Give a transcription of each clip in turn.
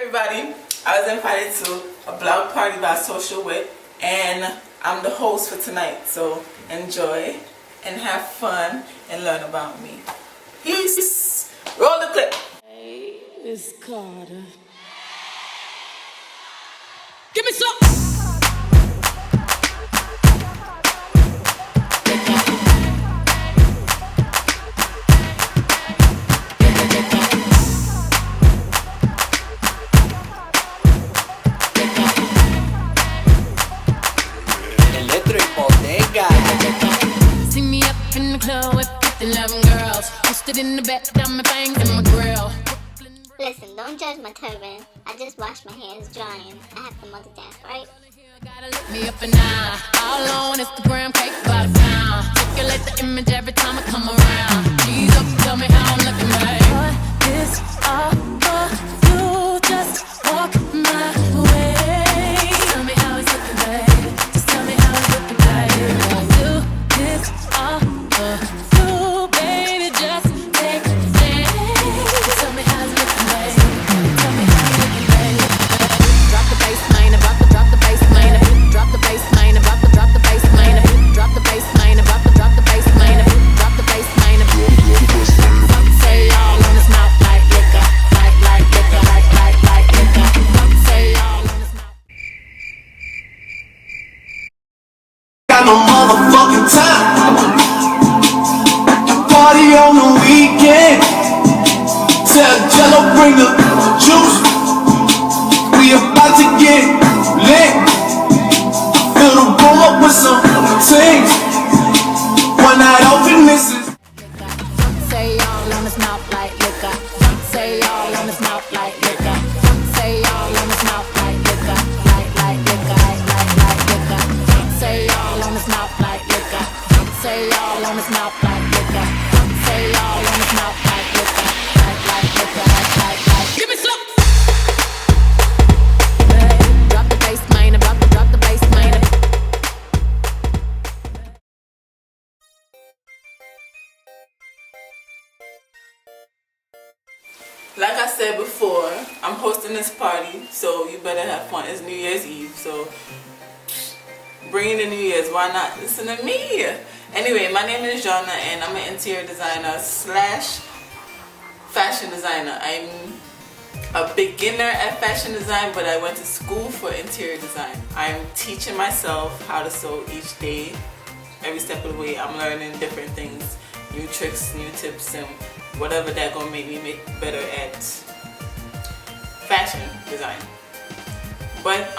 everybody, I was invited to a blog party by SocialWit, and I'm the host for tonight, so enjoy and have fun and learn about me. Peace! Roll the clip. Hey, Miss Carter. Give me some! Bodaga. See me up in the club with 11 girls. Twisted in the back, down my bangs and my grill. Listen, don't judge my turban. I just washed my hair, it's drying. I have to multitask, right? Gotta look me up and down. All on Instagram, cake by the pound. Circulate the image every time I come around. Please up, tell me how I'm looking, babe. What is all for you? Just walk my way. Tell me how it's looking, babe. Just tell me how it's looking, babe. Do this all for you, baby. Just take a chance. Tell me how it's looking, babe. Tell me how it's looking, babe. Drop the bass, man. About to drop the bass, man. Drop the bass, man. About to drop the bass, man. Drop the bass, man. About to drop the bass, man. Drop the bass, man. Say all on his mouth like liquor, like liquor, like liquor. Say all on his mouth. Got no motherfucking time. Party on the weekend. Tell Jello bring the juice. We about to get lit. Fill the room up with some things. One night open misses. Say all on his mouth like liquor. Say all on his mouth like liquor. Say all on his mouth like liquor, like liquor, like liquor. Say all on his mouth like liquor. Say all on his mouth like liquor. Say all on his mouth like liquor, like liquor, like. Give me some. Drop the bass, man. About to drop the bass, man. Like I said before, I'm hosting this party, so you better have fun. It's New Year's Eve, so bring in the New Year's. Why not listen to me? Anyway, my name is Rihanna, and I'm an interior designer / fashion designer. I'm a beginner at fashion design, but I went to school for interior design. I'm teaching myself how to sew each day. Every step of the way, I'm learning different things, new tricks, new tips, and whatever that gonna make me better at fashion design. But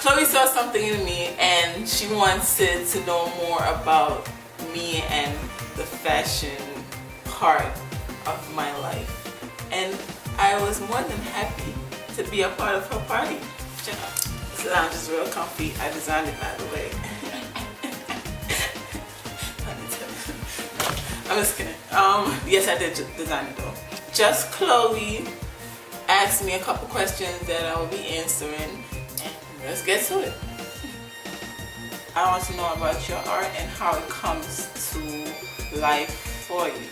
Chloe saw something in me, and she wanted to know more about me and the fashion part of my life, and I was more than happy to be a part of her party. Check out. This lounge is real comfy. I designed it, by the way. I'm just kidding. Yes, I did design it though. Just Chloe asked me a couple questions that I will be answering. Let's get to it. I want to know about your art and how it comes to life for you.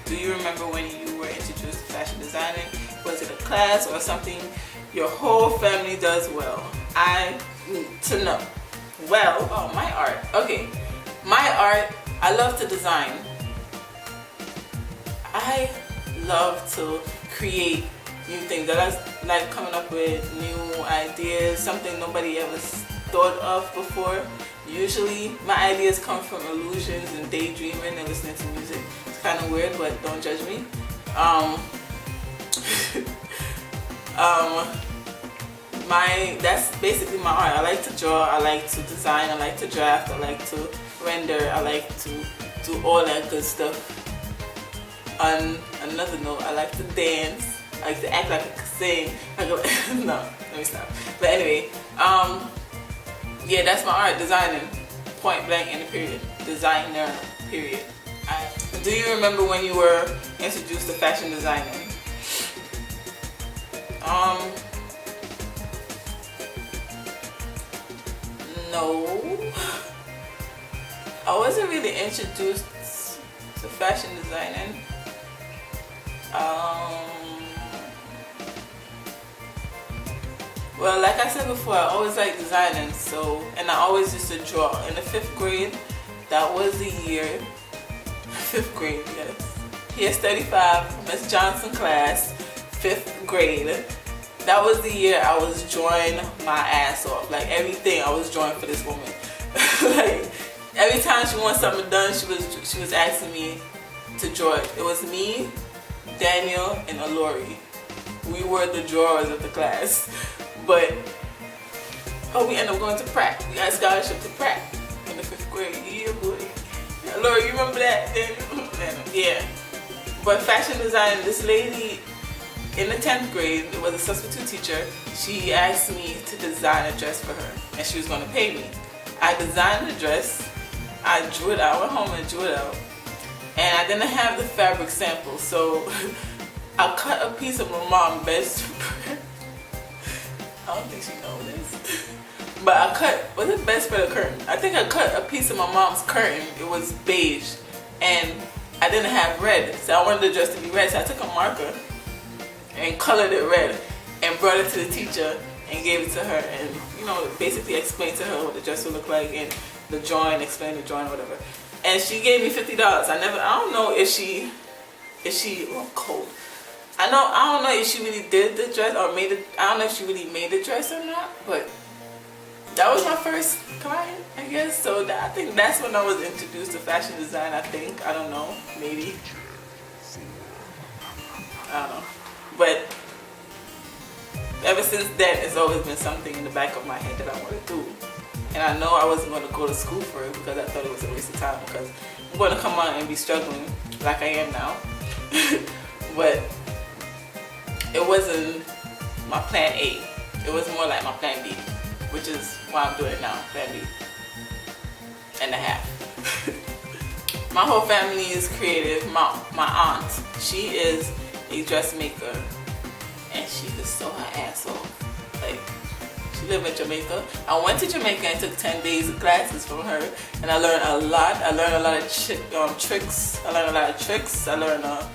Do you remember when you were introduced to fashion designing? Was it a class or something your whole family does well? I need to know. Well, oh, my art. Okay, my art. I love to design. I love to create new things. I like coming up with new ideas, something nobody ever thought of before. Usually my ideas come from illusions and daydreaming and listening to music. It's kind of weird, but don't judge me. That's basically my art. I like to draw, I like to design, I like to draft, I like to render, I like to do all that good stuff. On another note, I like to dance, I like to act like I can sing. No, let me stop. But anyway, yeah, that's my art, designing. Point blank in the period. Designer, period. Do you remember when you were introduced to fashion designing? No. I wasn't really introduced to fashion designing Well, like I said before, I always like designing, and I always used to draw. In the 5th grade, that was the year, 5th grade, yes. Here's 35, Miss Johnson class, 5th grade. That was the year I was drawing my ass off. Like everything I was drawing for this woman. Like every time she wanted something done, she was asking me to draw it. It was me, Daniel, and Alori. We were the drawers of the class. But we ended up going to Pratt. We got a scholarship to Pratt in the 5th grade. Yeah, boy. Alori, you remember that? Daniel? Yeah. But fashion design, this lady in the 10th grade, it was a substitute teacher. She asked me to design a dress for her, and she was going to pay me. I designed the dress. I drew it out. I went home and drew it out. And I didn't have the fabric sample, so I cut a piece of my mom's bedspread. I don't think she knows this. But I cut, was it bedspread or curtain? I think I cut a piece of my mom's curtain. It was beige. And I didn't have red, so I wanted the dress to be red. So I took a marker and colored it red and brought it to the teacher and gave it to her, and basically explained to her what the dress would look like and the drawing, explained the drawing or whatever. And she gave me $50. I don't know if she cold. I don't know if she really did the dress or made it. I don't know if she really made the dress or not, but that was my first client, I guess. So I think that's when I was introduced to fashion design. I don't know, maybe. I don't know. But ever since then, it's always been something in the back of my head that I want to do. And I know I wasn't going to go to school for it because I thought it was a waste of time, because I'm going to come out and be struggling like I am now. But it wasn't my plan A. It was more like my plan B, which is why I'm doing it now, plan B and a half. My whole family is creative. My aunt, she is a dressmaker, and she could sew her ass off. Like, she lived in Jamaica. I went to Jamaica and took 10 days of classes from her, and I learned a lot. I learned a lot of tricks. I learned a lot of tricks. I learned a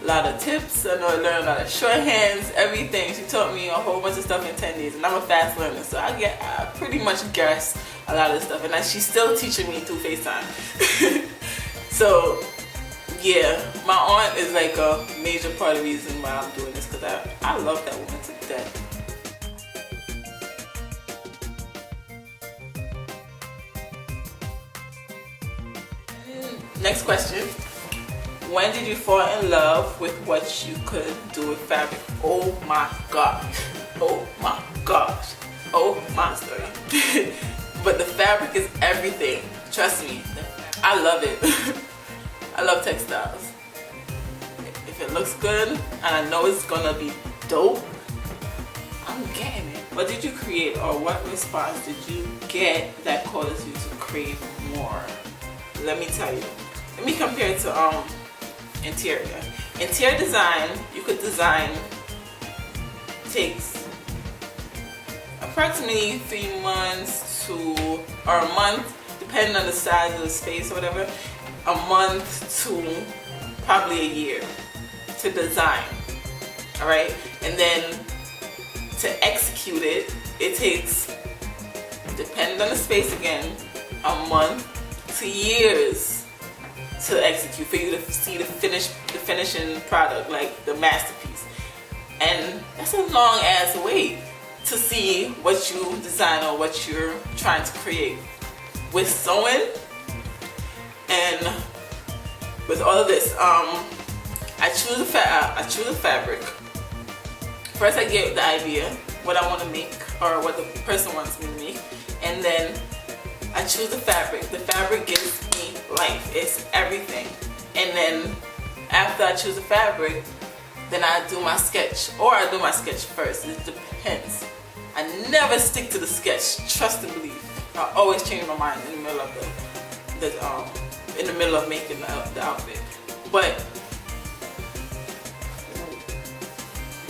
lot of tips. I learned a lot of shorthands, everything. She taught me a whole bunch of stuff in 10 days, and I'm a fast learner, so I pretty much grasp a lot of stuff, and she's still teaching me through FaceTime. So yeah, my aunt is like a major part of the reason why I'm doing this, because I love that woman to death. Next question. When did you fall in love with what you could do with fabric? Oh my gosh. Oh my gosh. Oh my story. But the fabric is everything. Trust me. I love it. I love textiles. If it looks good and I know it's gonna be dope, I'm getting it. What did you create, or what response did you get that caused you to crave more? Let me tell you. Let me compare it to interior. Interior design, you could design, takes approximately 3 months or a month, depending on the size of the space or whatever, a month to probably a year to design. Alright? And then to execute it, it takes, depending on the space again, a month to years to execute, for you to see the finishing product, like the masterpiece. And that's a long ass wait to see what you design or what you're trying to create. With sewing and with all of this, I choose a fabric. First I get the idea, what I want to make or what the person wants me to make, and then I choose the fabric. The fabric gives me life. It's everything. And then after I choose the fabric, then I do my sketch, or I do my sketch first. It depends. I never stick to the sketch. Trust and believe. I always change my mind in the middle of in the middle of making the outfit. But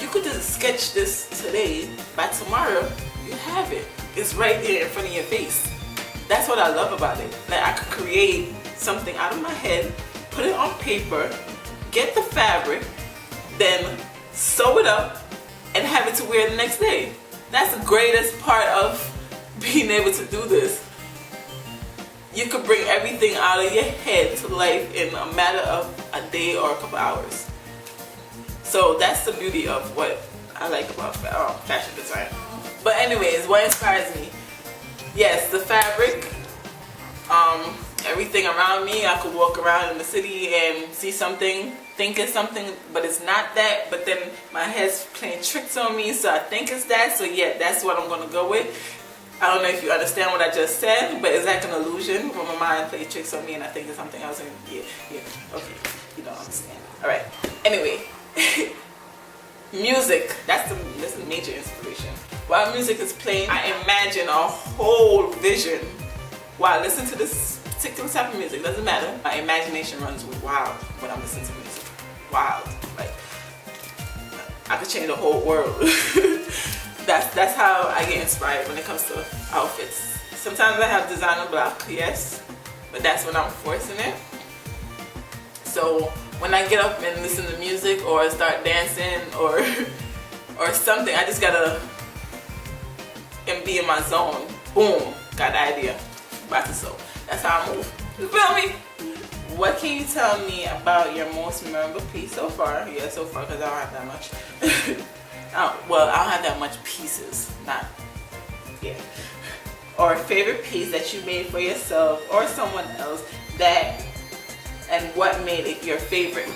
you could just sketch this today. By tomorrow, you have it. It's right there in front of your face. That's what I love about it. Like, I could create something out of my head, put it on paper, get the fabric, then sew it up and have it to wear the next day. That's the greatest part of being able to do this. You could bring everything out of your head to life in a matter of a day or a couple hours. So that's the beauty of what I like about fashion design. But anyways, what inspires me? Yes, the fabric, everything around me. I could walk around in the city and see something, think it's something, but it's not that. But then my head's playing tricks on me, so I think it's that. So yeah, that's what I'm gonna go with. I don't know if you understand what I just said, but it's like an illusion where my mind plays tricks on me and I think it's something else. And yeah, okay, you don't understand. All right. Anyway, music. That's a major inspiration. While music is playing, I imagine a whole vision. While I listen to this particular type of music, doesn't matter. My imagination runs wild when I'm listening to music. Wild, like I could change the whole world. That's how I get inspired when it comes to outfits. Sometimes I have designer block, yes, but that's when I'm forcing it. So when I get up and listen to music or start dancing or something, I just gotta and be in my zone. Boom, got the idea. About to sew. That's how I move. You feel me? What can you tell me about your most memorable piece so far? Yeah, so far, because I don't have that much. Well, I don't have that much pieces. Not, yeah. Or a favorite piece that you made for yourself or someone else and what made it your favorite?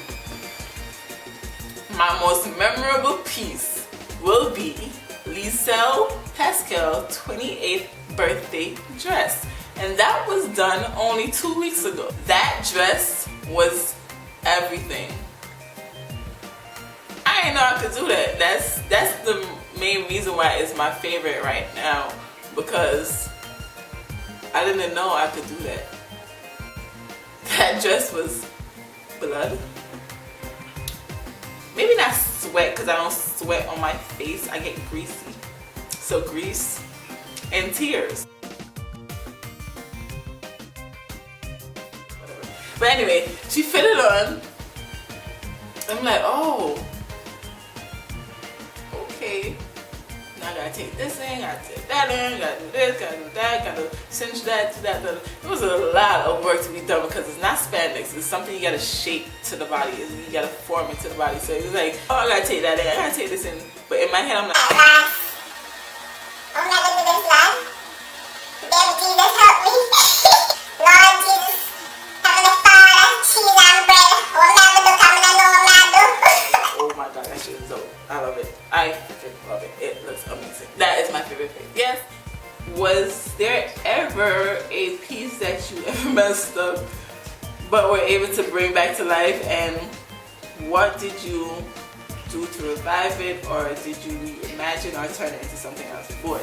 My most memorable piece will be Liselle Pascal 28th birthday dress. And that was done only 2 weeks ago. That dress was everything. I didn't know I could do that. That's the main reason why it's my favorite right now, because I didn't know I could do that. That dress was blood. Maybe not sweat, because I don't sweat on my face. I get greasy. So grease and tears. But anyway, she fit it on. I'm like, oh, okay. Now I gotta take this in, gotta take that in, gotta do this, gotta do that, gotta cinch that to that. It was a lot of work to be done because it's not spandex. It's something you gotta shape to the body. You gotta form it to the body. So it's like, oh, I gotta take that in, I gotta take this in. But in my head, I'm like, I'm not gonna do this live. Baby Jesus, help me. Lord Jesus, Heavenly Father, cheese and bread. Oh my God, that shit is dope. I love it. I freaking love it. It looks amazing. That is my favorite thing. Yes. Was there ever a piece that you ever messed up but were able to bring back to life, and what did you do to revive it, or did you reimagine or turn it into something else? Boy.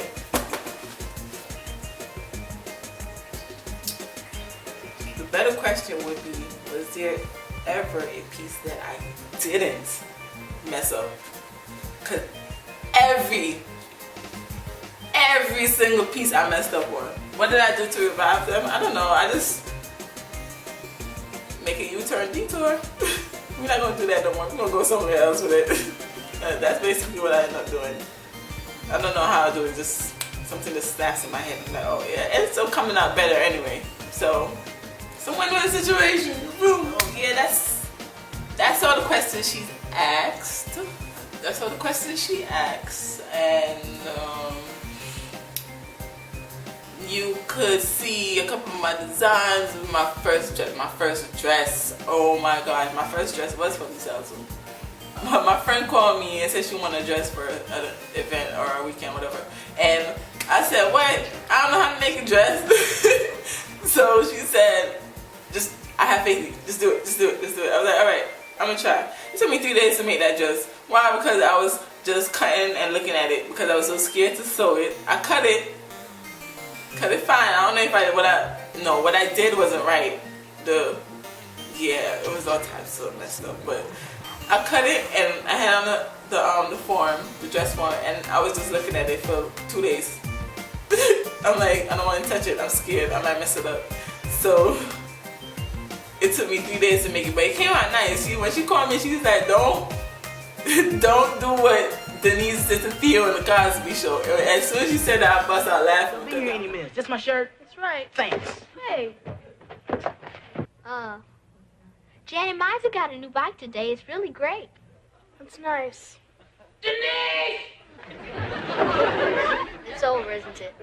The better question would be, was there ever a piece that I didn't mess up? Cause every single piece I messed up on. What did I do to revive them? I don't know. I just make a U-turn detour. We're not gonna do that no more. We're gonna go somewhere else with it. That's basically what I end up doing. I don't know how I do it. Just something that snaps in my head. I'm like, oh yeah, it's still coming out better anyway. So win-win situation. Boom. Oh yeah, that's all the questions she's asked. That's all the questions she asks, and you could see a couple of my designs. My first dress. Oh my God, my first dress was for Liselle too. My friend called me and said she wanted a dress for an event or a weekend, whatever. And I said, what? I don't know how to make a dress. So she said, I have faith in you. Just do it. I was like, all right, I'm gonna try. It took me 3 days to make that dress. Why? Because I was just cutting and looking at it because I was so scared to sew it. I cut it fine. I don't know what I did wasn't right. It was all types of messed up, but I cut it and I had on the dress form, and I was just looking at it for 2 days. I'm like, I don't want to touch it. I'm scared I might mess it up. So it took me 3 days to make it, but it came out nice. When she called me, she was like, don't do Denise did the Theo in the Cosby Show. As soon as she said that, I bust out laughing. What do you mean you missed? Just my shirt? That's right. Thanks. Hey. Janet Mizer got a new bike today. It's really great. That's nice. Denise! It's over, isn't it?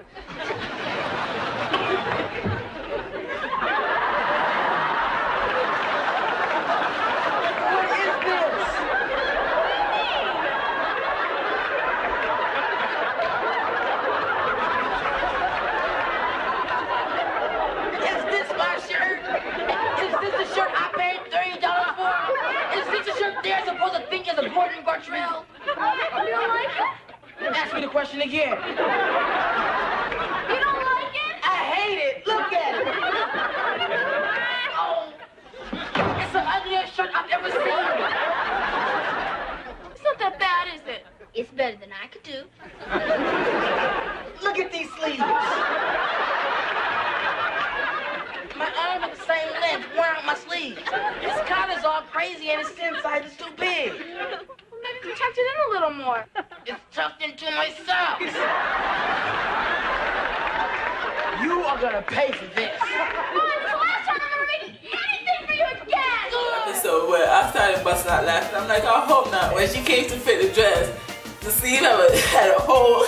They're supposed to think is important, Gartrell. You don't like it? Ask me the question again. You don't like it? I hate it. Look at it. Oh, it's the ugliest shirt I've ever seen. It's not that bad, is it? It's better than I could do. Look at these sleeves. My arms are the same length. Wear out my sleeves. This collar's all crazy and its thin size is too big. Well, maybe if you tucked it in a little more. It's tucked into my socks. You are gonna pay for this. Mom, it's the last time I'm ever making anything for you again. So when I started busting out laughing, I'm like, I hope not. When she came to fit the dress, the sleeve had a hole.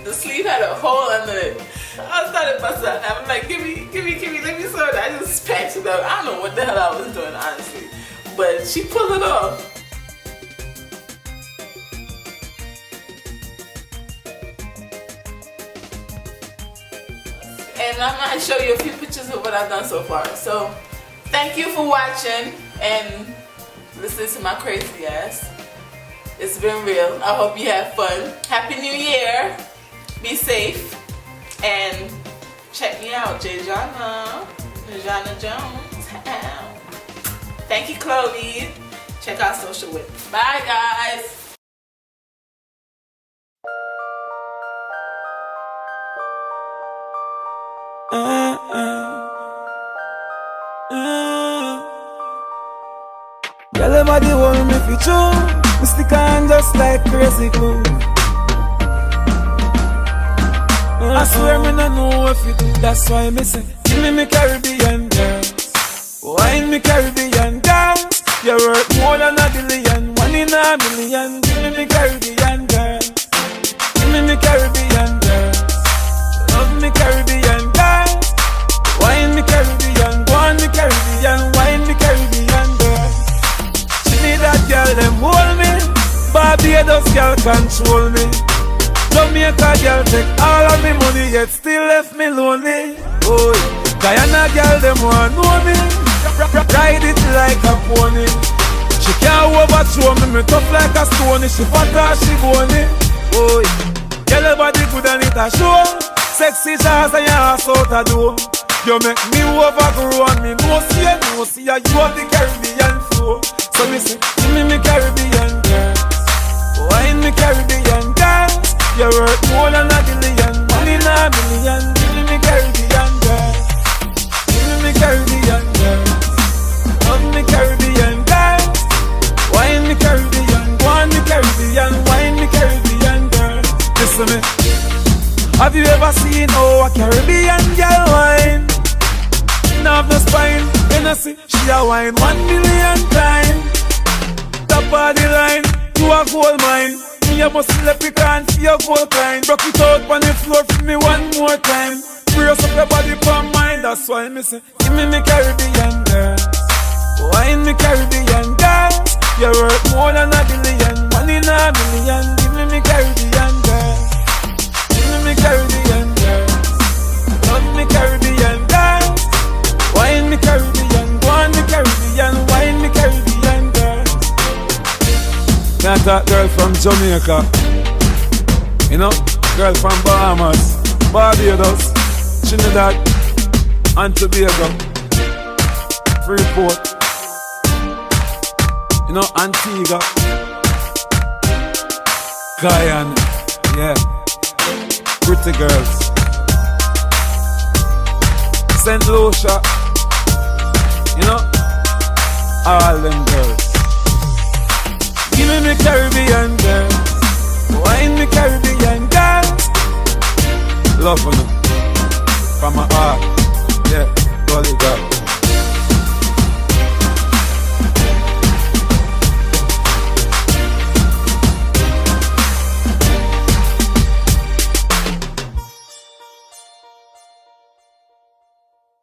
The sleeve had a hole under it. I started busting out. I'm like, give me, let me sew it. I just patched it up. I don't know what the hell I was doing, honestly. But she pulled it off. And I'm going to show you a few pictures of what I've done so far. So, thank you for watching and listening to my crazy ass. It's been real. I hope you have fun. Happy New Year. Be safe. And check me out, Jana Jones. Thank you, Chloe. Check out SocialWit. Bye, guys. Girl, everybody want me for true. Me stick on just like crazy glue. I swear me no know if you do. That's why me say, give me Caribbean girls. Wine me Caribbean girls. You're worth more than a billion. One in a million. Give me Caribbean girls. Give me Caribbean girls. Love me Caribbean girls. Wine me Caribbean. Go on me Caribbean. Wine me Caribbean girls. That girl them hold me. Barbados girl control me. Jamaica girl take all of me money yet still left me lonely. Oh, Guyana girl them want know me. Ride it like a pony. She can't overthrow me. Me tough like a stone. She fat or she bony. Oh, girl your body good and it a show. Sexy jazz and your ass out a door. You make me overgrow and me no see ya. You have the Caribbean flow. So me say, give me Caribbean girls. Wine me Caribbean girls. You're worth more than a billion. One in a million. Give me Caribbean girls. Give me Caribbean girls. Love me Caribbean girls. Wine me Caribbean. Want me Caribbean. Wine me Caribbean girls. Listen me. Have you ever seen how a Caribbean girl wine? Now have no spine. When I see she a wine 1 million times. Top of the line, you a gold mine. Me a must let me can see your gold kind. Rock it out on the floor for me one more time. Brace up your body for mine. That's why me say, give me Caribbean girls. Wine me Caribbean girls. You're worth more than a billion. One in a million. Give me Caribbean girls. Give me Caribbean girls. Love me Caribbean girls. Wine me Caribbean, go on me Caribbean, wine me Caribbean girls. Not that girl from Jamaica, you know, girl from Bahamas, Barbados, Trinidad, and Tobago, Freeport, you know, Antigua, Guyana, yeah, pretty girls, St. Lucia. You know, all them girls. Give me Caribbean girl, wine me Caribbean girl. Love for them, from my heart, yeah, holy God.